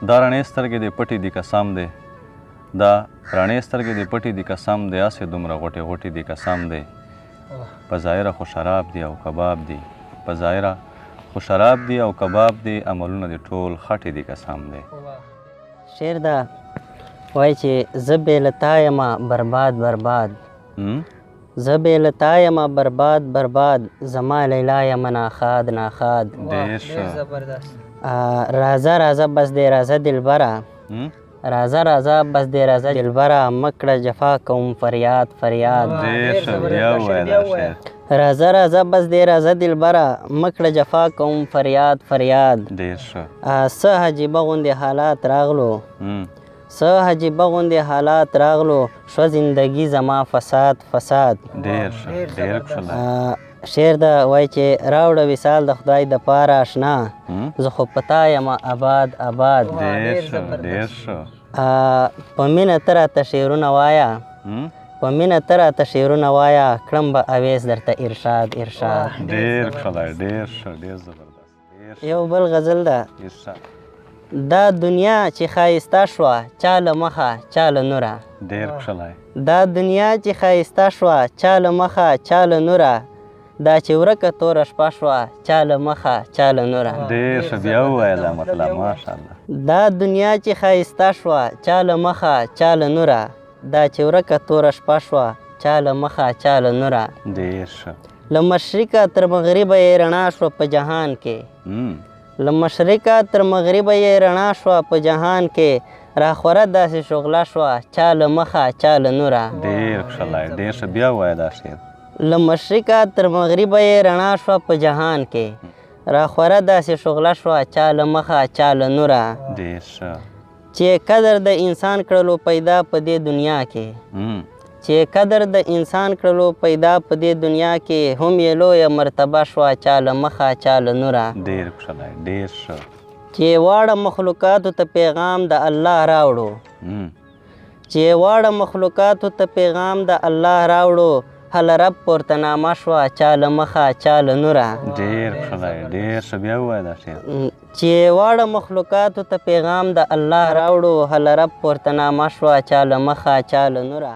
دا رڼې سترګې دې پټې دي قسم دی دا رڼې سترګې دې پټې دي قسم دی هسې دومره غوټې غوټې دي قسم دی په ظاهره خو شراب دی او کباب دی په ظاهره خو شراب دی او کباب دی عملونه دې ټول خټې دي قسم دی شعر دا وایي چې زه بې له تا یمه برباد برباد زه بې له تا یمه برباد برباد زما لیلا یمه ناخاد ناخاد ډېر ښه راځه راځه بس دې راځه دلبره راځه راځه بس دې راځه دلبره مه کړه جفا کوم فریاد فریاد ډېر ښه بیا ووایه دا شعر راځه راځه بس دې راځه دلبره مه کړه جفا کوم فریاد فریاد ډېر ښه څه عجیبه غوندې حالات راغلو څه عجیبه غوندې حالات راغلو شوه زندګي زما فساد فساد ډېر ښه ډېر ښه شعر دا وایي چې راوړه وصال د خدای د پاره اشنا زه خو په تا یم آباد آباد ډېر ښه ډېر ښه په مینه ته راته شعرونه وایه په مینه ته راته شعرونه وایه کړم به اویس درته ارشاد ارشاد ډېر ښه دی ډېر ښه ډېر زبردست یو بل غزل ده دا دنیا چې ښایسته شوه چا له مخه چا له نوره ډېر ښه دا دنیا چې ښایسته شوه چا له مخه چا له نوره دا چې ورکه توره شپه شوه چا له مخه چا له نوره ډېر ښه بیا ووایه دا مطلب ماشاءالله دا دنیا چې ښایسته شوه چا له مخه چا له نوره دا چې ورکه توره شپه شوه چا له مخه چا له نوره ډېر ښه له مشرقه تر مغربه یې رڼا شوه په جهان کې له مشرقه تر مغربه یې رڼا شوه په جهان کې راخوره داسې شغله شوه چا له مخه چا له نوره ډېر ښه ډېر ښه بیا ووایه دا شعر له مشرقه تر مغربه یې رڼا شوه په جهان کې راخوره داسې شغله شوه چا له مخه چا له نوره ډېر ښه چې قدر د انسان کړلو پیدا په دې دنیا کې چې قدر د انسان کړلو پیدا په دې دنیا کې هم یې لویه مرتبه شوه چا له مخه چا له نوره ډېر ښه ډېر ښه چې واړه مخلوقاتو ته پیغام د الله راوړو چې واړه مخلوقاتو ته پیغام د الله راوړو هله رب پورته نامه شوه چا له مخه چا له نوره ډېر ښه ډېر ښه بیا ووایه دا شعر چې واړه مخلوقاتو ته پیغام د الله راوړو هله رب پورته نامه شوه چا له مخه چا له نوره